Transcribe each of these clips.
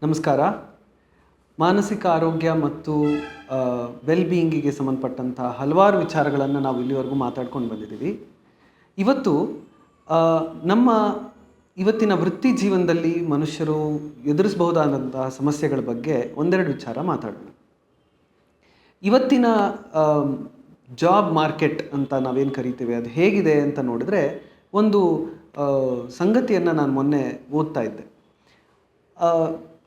ನಮಸ್ಕಾರ. ಮಾನಸಿಕ ಆರೋಗ್ಯ ಮತ್ತು ವೆಲ್ಬೀಯಿಂಗಿಗೆ ಸಂಬಂಧಪಟ್ಟಂಥ ಹಲವಾರು ವಿಚಾರಗಳನ್ನು ನಾವು ಇಲ್ಲಿವರೆಗೂ ಮಾತಾಡ್ಕೊಂಡು ಬಂದಿದ್ದೀವಿ. ಇವತ್ತು ನಮ್ಮ ಇವತ್ತಿನ ವೃತ್ತಿ ಜೀವನದಲ್ಲಿ ಮನುಷ್ಯರು ಎದುರಿಸಬಹುದಾದಂತಹ ಸಮಸ್ಯೆಗಳ ಬಗ್ಗೆ ಒಂದೆರಡು ವಿಚಾರ ಮಾತಾಡೋಣ. ಇವತ್ತಿನ ಜಾಬ್ ಮಾರ್ಕೆಟ್ ಅಂತ ನಾವೇನು ಕರಿತೀವಿ ಅದು ಹೇಗಿದೆ ಅಂತ ನೋಡಿದ್ರೆ, ಒಂದು ಸಂಗತಿಯನ್ನು ನಾನು ಮೊನ್ನೆ ಓದ್ತಾ ಇದ್ದೆ.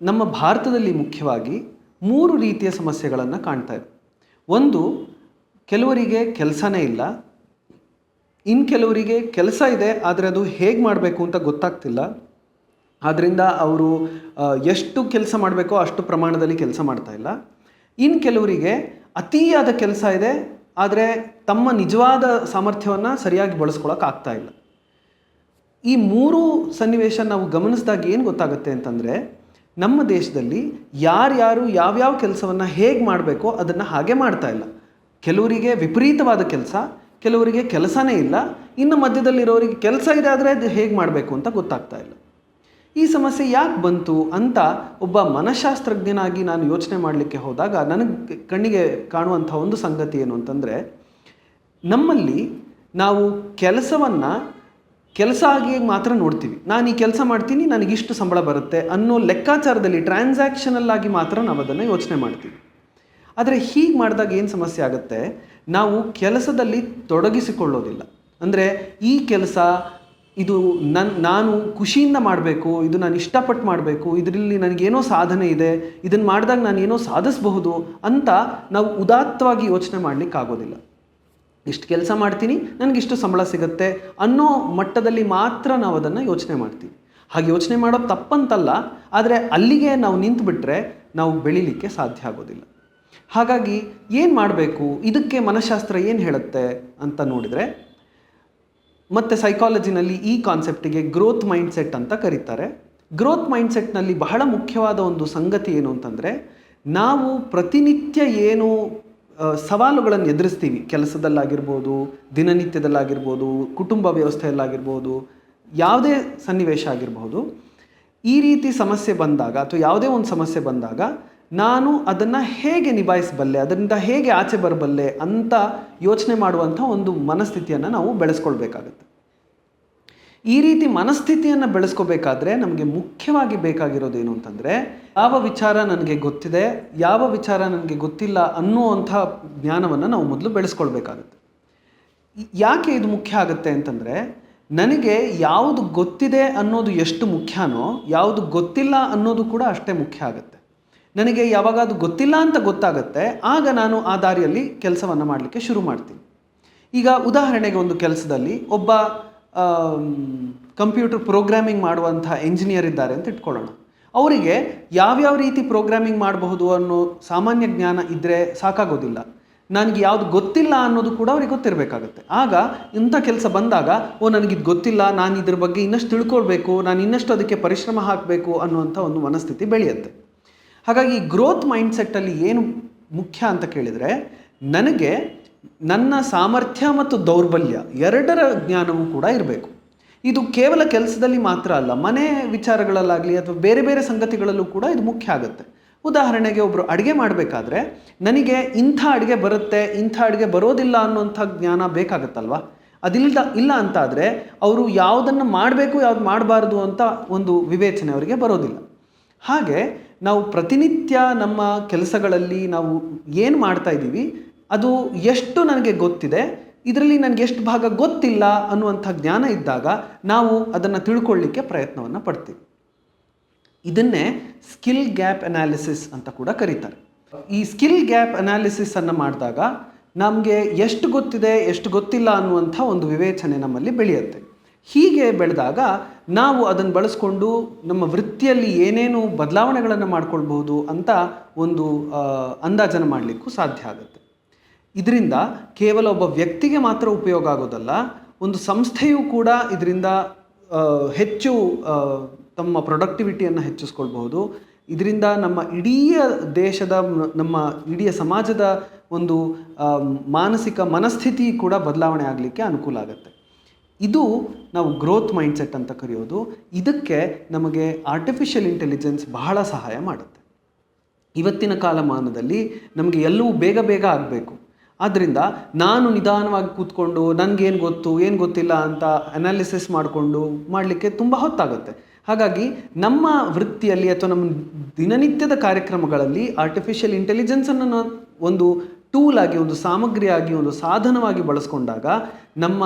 ನಮ್ಮ ಭಾರತದಲ್ಲಿ ಮುಖ್ಯವಾಗಿ 3 ರೀತಿಯ ಸಮಸ್ಯೆಗಳನ್ನು ಕಾಣ್ತಾ ಇದೆ. ಒಂದು, ಕೆಲವರಿಗೆ ಕೆಲಸನೇ ಇಲ್ಲ. ಇನ್ನು ಕೆಲವರಿಗೆ ಕೆಲಸ ಇದೆ, ಆದರೆ ಅದು ಹೇಗೆ ಮಾಡಬೇಕು ಅಂತ ಗೊತ್ತಾಗ್ತಿಲ್ಲ. ಆದ್ದರಿಂದ ಅವರು ಎಷ್ಟು ಕೆಲಸ ಮಾಡಬೇಕೋ ಅಷ್ಟು ಪ್ರಮಾಣದಲ್ಲಿ ಕೆಲಸ ಮಾಡ್ತಾ ಇಲ್ಲ. ಇನ್ನು ಕೆಲವರಿಗೆ ಅತಿಯಾದ ಕೆಲಸ ಇದೆ, ಆದರೆ ತಮ್ಮ ನಿಜವಾದ ಸಾಮರ್ಥ್ಯವನ್ನು ಸರಿಯಾಗಿ ಬಳಸ್ಕೊಳ್ಳೋಕ್ಕಾಗ್ತಾ ಇಲ್ಲ. ಈ 3 ಸನ್ನಿವೇಶ ನಾವು ಗಮನಿಸಿದಾಗ ಏನು ಗೊತ್ತಾಗುತ್ತೆ ಅಂತಂದರೆ, ನಮ್ಮ ದೇಶದಲ್ಲಿ ಯಾರ್ಯಾರು ಯಾವ್ಯಾವ ಕೆಲಸವನ್ನು ಹೇಗೆ ಮಾಡಬೇಕೋ ಅದನ್ನು ಹಾಗೆ ಮಾಡ್ತಾ ಇಲ್ಲ. ಕೆಲವರಿಗೆ ವಿಪರೀತವಾದ ಕೆಲಸ, ಕೆಲವರಿಗೆ ಕೆಲಸನೇ ಇಲ್ಲ, ಇನ್ನು ಮಧ್ಯದಲ್ಲಿರೋರಿಗೆ ಕೆಲಸ ಇದೆ ಆದರೆ ಅದು ಹೇಗೆ ಮಾಡಬೇಕು ಅಂತ ಗೊತ್ತಾಗ್ತಾ ಇಲ್ಲ. ಈ ಸಮಸ್ಯೆ ಯಾಕೆ ಬಂತು ಅಂತ ಒಬ್ಬ ಮನಃಶಾಸ್ತ್ರಜ್ಞನಾಗಿ ನಾನು ಯೋಚನೆ ಮಾಡಲಿಕ್ಕೆ ಹೋದಾಗ ನನಗೆ ಕಣ್ಣಿಗೆ ಕಾಣುವಂಥ ಒಂದು ಸಂಗತಿ ಏನು ಅಂತಂದರೆ, ನಮ್ಮಲ್ಲಿ ನಾವು ಕೆಲಸವನ್ನು ಕೆಲಸ ಆಗಿ ಮಾತ್ರ ನೋಡ್ತೀವಿ. ನಾನು ಈ ಕೆಲಸ ಮಾಡ್ತೀನಿ, ನನಗಿಷ್ಟು ಸಂಬಳ ಬರುತ್ತೆ ಅನ್ನೋ ಲೆಕ್ಕಾಚಾರದಲ್ಲಿ ಟ್ರಾನ್ಸಾಕ್ಷನಲ್ ಆಗಿ ಮಾತ್ರ ನಾವು ಅದನ್ನು ಯೋಚನೆ ಮಾಡ್ತೀವಿ. ಆದರೆ ಹೀಗೆ ಮಾಡಿದಾಗ ಏನು ಸಮಸ್ಯೆ ಆಗುತ್ತೆ, ನಾವು ಕೆಲಸದಲ್ಲಿ ತೊಡಗಿಸಿಕೊಳ್ಳೋದಿಲ್ಲ. ಅಂದರೆ ಈ ಕೆಲಸ ಇದು ನಾನು ಖುಷಿಯಿಂದ ಮಾಡಬೇಕು, ಇದು ನಾನು ಇಷ್ಟಪಟ್ಟು ಮಾಡಬೇಕು, ಇದರಲ್ಲಿ ನನಗೇನೋ ಸಾಧನೆ ಇದೆ, ಇದನ್ನು ಮಾಡಿದಾಗ ನಾನು ಏನೋ ಸಾಧಿಸಬಹುದು ಅಂತ ನಾವು ಉದಾತ್ತವಾಗಿ ಯೋಚನೆ ಮಾಡಲಿಕ್ಕಾಗೋದಿಲ್ಲ. ಇಷ್ಟು ಕೆಲಸ ಮಾಡ್ತೀನಿ, ನನಗಿಷ್ಟು ಸಂಬಳ ಸಿಗುತ್ತೆ ಅನ್ನೋ ಮಟ್ಟದಲ್ಲಿ ಮಾತ್ರ ನಾವು ಅದನ್ನು ಯೋಚನೆ ಮಾಡ್ತೀವಿ. ಹಾಗೆ ಯೋಚನೆ ಮಾಡೋದು ತಪ್ಪಂತಲ್ಲ, ಆದರೆ ಅಲ್ಲಿಗೆ ನಾವು ನಿಂತುಬಿಟ್ರೆ ನಾವು ಬೆಳೀಲಿಕ್ಕೆ ಸಾಧ್ಯ ಆಗೋದಿಲ್ಲ. ಹಾಗಾಗಿ ಏನು ಮಾಡಬೇಕು, ಇದಕ್ಕೆ ಮನಃಶಾಸ್ತ್ರ ಏನು ಹೇಳುತ್ತೆ ಅಂತ ನೋಡಿದರೆ, ಮತ್ತು ಸೈಕಾಲಜಿನಲ್ಲಿ ಈ ಕಾನ್ಸೆಪ್ಟಿಗೆ ಗ್ರೋತ್ ಮೈಂಡ್ಸೆಟ್ ಅಂತ ಕರೀತಾರೆ. ಗ್ರೋತ್ ಮೈಂಡ್ಸೆಟ್ನಲ್ಲಿ ಬಹಳ ಮುಖ್ಯವಾದ ಒಂದು ಸಂಗತಿ ಏನು ಅಂತಂದರೆ, ನಾವು ಪ್ರತಿನಿತ್ಯ ಏನು ಸವಾಲುಗಳನ್ನು ಎದುರಿಸ್ತೀವಿ, ಕೆಲಸದಲ್ಲಾಗಿರ್ಬೋದು, ದಿನನಿತ್ಯದಲ್ಲಾಗಿರ್ಬೋದು, ಕುಟುಂಬ ವ್ಯವಸ್ಥೆಯಲ್ಲಾಗಿರ್ಬೋದು, ಯಾವುದೇ ಸನ್ನಿವೇಶ ಆಗಿರ್ಬೋದು, ಈ ರೀತಿ ಸಮಸ್ಯೆ ಬಂದಾಗ ಅಥವಾ ಯಾವುದೇ ಒಂದು ಸಮಸ್ಯೆ ಬಂದಾಗ ನಾನು ಅದನ್ನು ಹೇಗೆ ನಿಭಾಯಿಸಬಲ್ಲೆ, ಅದರಿಂದ ಹೇಗೆ ಆಚೆ ಬರಬಲ್ಲೆ ಅಂತ ಯೋಚನೆ ಮಾಡುವಂಥ ಒಂದು ಮನಸ್ಥಿತಿಯನ್ನು ನಾವು ಬೆಳೆಸ್ಕೊಳ್ಬೇಕಾಗತ್ತೆ. ಈ ರೀತಿ ಮನಸ್ಥಿತಿಯನ್ನು ಬೆಳೆಸ್ಕೋಬೇಕಾದ್ರೆ ನಮಗೆ ಮುಖ್ಯವಾಗಿ ಬೇಕಾಗಿರೋದೇನು ಅಂತಂದರೆ, ಯಾವ ವಿಚಾರ ನನಗೆ ಗೊತ್ತಿದೆ, ಯಾವ ವಿಚಾರ ನನಗೆ ಗೊತ್ತಿಲ್ಲ ಅನ್ನುವಂಥ ಜ್ಞಾನವನ್ನು ನಾವು ಮೊದಲು ಬೆಳೆಸ್ಕೊಳ್ಬೇಕಾಗತ್ತೆ. ಯಾಕೆ ಇದು ಮುಖ್ಯ ಆಗುತ್ತೆ ಅಂತಂದರೆ, ನನಗೆ ಯಾವುದು ಗೊತ್ತಿದೆ ಅನ್ನೋದು ಎಷ್ಟು ಮುಖ್ಯನೋ, ಯಾವುದು ಗೊತ್ತಿಲ್ಲ ಅನ್ನೋದು ಕೂಡ ಅಷ್ಟೇ ಮುಖ್ಯ ಆಗುತ್ತೆ. ನನಗೆ ಯಾವಾಗ ಅದು ಗೊತ್ತಿಲ್ಲ ಅಂತ ಗೊತ್ತಾಗುತ್ತೆ, ಆಗ ನಾನು ಆ ದಾರಿಯಲ್ಲಿ ಕೆಲಸವನ್ನು ಮಾಡಲಿಕ್ಕೆ ಶುರು ಮಾಡ್ತೀನಿ. ಈಗ ಉದಾಹರಣೆಗೆ ಒಂದು ಕೆಲಸದಲ್ಲಿ ಒಬ್ಬ ಕಂಪ್ಯೂಟರ್ ಪ್ರೋಗ್ರಾಮಿಂಗ್ ಮಾಡುವಂಥ ಎಂಜಿನಿಯರ್ ಇದ್ದಾರೆ ಅಂತ ಇಟ್ಕೊಳ್ಳೋಣ. ಅವರಿಗೆ ಯಾವ್ಯಾವ ರೀತಿ ಪ್ರೋಗ್ರಾಮಿಂಗ್ ಮಾಡಬಹುದು ಅನ್ನೋ ಸಾಮಾನ್ಯ ಜ್ಞಾನ ಇದ್ದರೆ ಸಾಕಾಗೋದಿಲ್ಲ. ನನಗೆ ಯಾವುದು ಗೊತ್ತಿಲ್ಲ ಅನ್ನೋದು ಕೂಡ ಅವ್ರಿಗೆ ಗೊತ್ತಿರಬೇಕಾಗತ್ತೆ. ಆಗ ಇಂಥ ಕೆಲಸ ಬಂದಾಗ, ನನಗಿದು ಗೊತ್ತಿಲ್ಲ, ನಾನು ಇದ್ರ ಬಗ್ಗೆ ಇನ್ನಷ್ಟು ತಿಳ್ಕೊಳ್ಬೇಕು, ನಾನು ಇನ್ನಷ್ಟು ಅದಕ್ಕೆ ಪರಿಶ್ರಮ ಹಾಕಬೇಕು ಅನ್ನುವಂಥ ಒಂದು ಮನಸ್ಥಿತಿ ಬೆಳೆಯುತ್ತೆ. ಹಾಗಾಗಿ ಗ್ರೋತ್ ಮೈಂಡ್ಸೆಟ್ಟಲ್ಲಿ ಏನು ಮುಖ್ಯ ಅಂತ ಕೇಳಿದರೆ, ನನಗೆ ನನ್ನ ಸಾಮರ್ಥ್ಯ ಮತ್ತು ದೌರ್ಬಲ್ಯ ಎರಡರ ಜ್ಞಾನವೂ ಕೂಡ ಇರಬೇಕು. ಇದು ಕೇವಲ ಕೆಲಸದಲ್ಲಿ ಮಾತ್ರ ಅಲ್ಲ, ಮನೆ ವಿಚಾರಗಳಲ್ಲಾಗಲಿ ಅಥವಾ ಬೇರೆ ಬೇರೆ ಸಂಗತಿಗಳಲ್ಲೂ ಕೂಡ ಇದು ಮುಖ್ಯ ಆಗುತ್ತೆ. ಉದಾಹರಣೆಗೆ ಒಬ್ಬರು ಅಡುಗೆ ಮಾಡಬೇಕಾದ್ರೆ ನನಗೆ ಇಂಥ ಅಡುಗೆ ಬರುತ್ತೆ, ಇಂಥ ಅಡುಗೆ ಬರೋದಿಲ್ಲ ಅನ್ನೋಂಥ ಜ್ಞಾನ ಬೇಕಾಗತ್ತಲ್ವ. ಇಲ್ಲ ಅಂತಾದರೆ ಅವರು ಯಾವುದನ್ನು ಮಾಡಬೇಕು, ಯಾವ್ದು ಮಾಡಬಾರ್ದು ಅಂತ ಒಂದು ವಿವೇಚನೆ ಅವರಿಗೆ ಬರೋದಿಲ್ಲ. ಹಾಗೆ ನಾವು ಪ್ರತಿನಿತ್ಯ ನಮ್ಮ ಕೆಲಸಗಳಲ್ಲಿ ನಾವು ಏನು ಮಾಡ್ತಾ ಇದ್ದೀವಿ, ಅದು ಎಷ್ಟು ನನಗೆ ಗೊತ್ತಿದೆ, ಇದರಲ್ಲಿ ನನಗೆ ಎಷ್ಟು ಭಾಗ ಗೊತ್ತಿಲ್ಲ ಅನ್ನುವಂಥ ಜ್ಞಾನ ಇದ್ದಾಗ ನಾವು ಅದನ್ನು ತಿಳ್ಕೊಳ್ಳಿಕ್ಕೆ ಪ್ರಯತ್ನವನ್ನು ಪಡ್ತೀವಿ. ಇದನ್ನೇ ಸ್ಕಿಲ್ ಗ್ಯಾಪ್ ಅನಾಲಿಸಿಸ್ ಅಂತ ಕೂಡ ಕರೀತಾರೆ. ಈ ಸ್ಕಿಲ್ ಗ್ಯಾಪ್ ಅನಾಲಿಸಿಸನ್ನು ಮಾಡಿದಾಗ ನಮಗೆ ಎಷ್ಟು ಗೊತ್ತಿದೆ, ಎಷ್ಟು ಗೊತ್ತಿಲ್ಲ ಅನ್ನುವಂಥ ಒಂದು ವಿವೇಚನೆ ನಮ್ಮಲ್ಲಿ ಬೆಳೆಯುತ್ತೆ. ಹೀಗೆ ಬೆಳೆದಾಗ ನಾವು ಅದನ್ನು ಬಳಸ್ಕೊಂಡು ನಮ್ಮ ವೃತ್ತಿಯಲ್ಲಿ ಏನೇನು ಬದಲಾವಣೆಗಳನ್ನು ಮಾಡ್ಕೊಳ್ಬಹುದು ಅಂತ ಒಂದು ಅಂದಾಜನ್ನು ಮಾಡಲಿಕ್ಕೂ ಸಾಧ್ಯ ಆಗುತ್ತೆ. ಇದರಿಂದ ಕೇವಲ ಒಬ್ಬ ವ್ಯಕ್ತಿಗೆ ಮಾತ್ರ ಉಪಯೋಗ ಆಗೋದಲ್ಲ, ಒಂದು ಸಂಸ್ಥೆಯೂ ಕೂಡ ಇದರಿಂದ ಹೆಚ್ಚು ತಮ್ಮ ಪ್ರೊಡಕ್ಟಿವಿಟಿಯನ್ನು ಹೆಚ್ಚಿಸ್ಕೊಳ್ಬಹುದು. ಇದರಿಂದ ನಮ್ಮ ಇಡೀ ದೇಶದ, ನಮ್ಮ ಇಡೀ ಸಮಾಜದ ಒಂದು ಮಾನಸಿಕ ಮನಸ್ಥಿತಿ ಕೂಡ ಬದಲಾವಣೆ ಆಗಲಿಕ್ಕೆ ಅನುಕೂಲ ಆಗುತ್ತೆ. ಇದು ನಾವು ಗ್ರೋತ್ ಮೈಂಡ್ಸೆಟ್ ಅಂತ ಕರೆಯೋದು. ಇದಕ್ಕೆ ನಮಗೆ ಆರ್ಟಿಫಿಷಿಯಲ್ ಇಂಟೆಲಿಜೆನ್ಸ್ ಬಹಳ ಸಹಾಯ ಮಾಡುತ್ತೆ. ಇವತ್ತಿನ ಕಾಲಮಾನದಲ್ಲಿ ನಮಗೆ ಎಲ್ಲವೂ ಬೇಗ ಬೇಗ ಆಗಬೇಕು. ಆದ್ದರಿಂದ ನಾನು ನಿಧಾನವಾಗಿ ಕೂತ್ಕೊಂಡು ನನಗೇನು ಗೊತ್ತು ಏನು ಗೊತ್ತಿಲ್ಲ ಅಂತ ಅನಾಲಿಸಿಸ್ ಮಾಡಿಕೊಂಡು ಮಾಡಲಿಕ್ಕೆ ತುಂಬ ಹೊತ್ತಾಗುತ್ತೆ. ಹಾಗಾಗಿ ನಮ್ಮ ವೃತ್ತಿಯಲ್ಲಿ ಅಥವಾ ನಮ್ಮ ದಿನನಿತ್ಯದ ಕಾರ್ಯಕ್ರಮಗಳಲ್ಲಿ ಆರ್ಟಿಫಿಷಿಯಲ್ ಇಂಟೆಲಿಜೆನ್ಸನ್ನು ಒಂದು ಟೂಲ್ ಆಗಿ, ಒಂದು ಸಾಮಗ್ರಿಯಾಗಿ, ಒಂದು ಸಾಧನವಾಗಿ ಬಳಸ್ಕೊಂಡಾಗ ನಮ್ಮ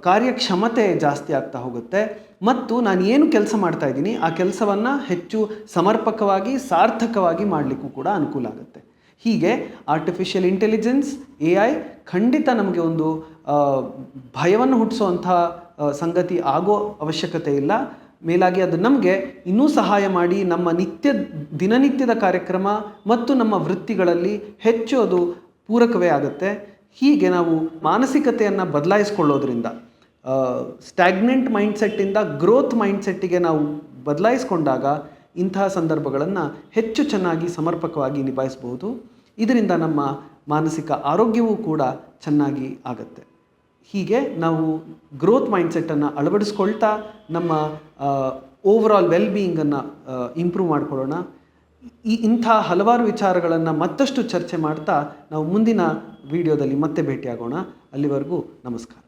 ಕಾರ್ಯಕ್ಷಮತೆ ಜಾಸ್ತಿ ಆಗ್ತಾ ಹೋಗುತ್ತೆ ಮತ್ತು ನಾನು ಏನು ಕೆಲಸ ಮಾಡ್ತಾ ಇದ್ದೀನಿ ಆ ಕೆಲಸವನ್ನು ಹೆಚ್ಚು ಸಮರ್ಪಕವಾಗಿ, ಸಾರ್ಥಕವಾಗಿ ಮಾಡಲಿಕ್ಕೂ ಕೂಡ ಅನುಕೂಲ ಆಗುತ್ತೆ. ಹೀಗೆ ಆರ್ಟಿಫಿಷಿಯಲ್ ಇಂಟೆಲಿಜೆನ್ಸ್, AI ಖಂಡಿತ ನಮಗೆ ಒಂದು ಭಯವನ್ನು ಹುಟ್ಟಿಸುವಂಥ ಸಂಗತಿ ಆಗೋ ಅವಶ್ಯಕತೆ ಇಲ್ಲ. ಮೇಲಾಗಿ ಅದು ನಮಗೆ ಇನ್ನೂ ಸಹಾಯ ಮಾಡಿ ನಮ್ಮ ದಿನನಿತ್ಯದ ಕಾರ್ಯಕ್ರಮ ಮತ್ತು ನಮ್ಮ ವೃತ್ತಿಗಳಲ್ಲಿ ಹೆಚ್ಚು ಅದು ಪೂರಕವೇ ಆಗುತ್ತೆ. ಹೀಗೆ ನಾವು ಮಾನಸಿಕತೆಯನ್ನು ಬದಲಾಯಿಸ್ಕೊಳ್ಳೋದ್ರಿಂದ ಸ್ಟ್ಯಾಗ್ನೆಂಟ್ ಮೈಂಡ್ಸೆಟ್ಟಿಂದ ಗ್ರೋತ್ ಮೈಂಡ್ಸೆಟ್ಟಿಗೆ ನಾವು ಬದಲಾಯಿಸ್ಕೊಂಡಾಗ ಇಂತಹ ಸಂದರ್ಭಗಳನ್ನು ಹೆಚ್ಚು ಚೆನ್ನಾಗಿ ಸಮರ್ಪಕವಾಗಿ ನಿಭಾಯಿಸಬಹುದು. ಇದರಿಂದ ನಮ್ಮ ಮಾನಸಿಕ ಆರೋಗ್ಯವೂ ಕೂಡ ಚೆನ್ನಾಗಿ ಆಗುತ್ತೆ. ಹೀಗೆ ನಾವು ಗ್ರೋತ್ ಮೈಂಡ್ಸೆಟ್ಟನ್ನು ಅಳವಡಿಸ್ಕೊಳ್ತಾ ನಮ್ಮ ಓವರಾಲ್ ವೆಲ್ಬೀಯಿಂಗನ್ನು ಇಂಪ್ರೂವ್ ಮಾಡ್ಕೊಳ್ಳೋಣ. ಇಂಥ ಹಲವಾರು ವಿಚಾರಗಳನ್ನು ಮತ್ತಷ್ಟು ಚರ್ಚೆ ಮಾಡ್ತಾ ನಾವು ಮುಂದಿನ ವಿಡಿಯೋದಲ್ಲಿ ಮತ್ತೆ ಭೇಟಿಯಾಗೋಣ. ಅಲ್ಲಿವರೆಗೂ ನಮಸ್ಕಾರ.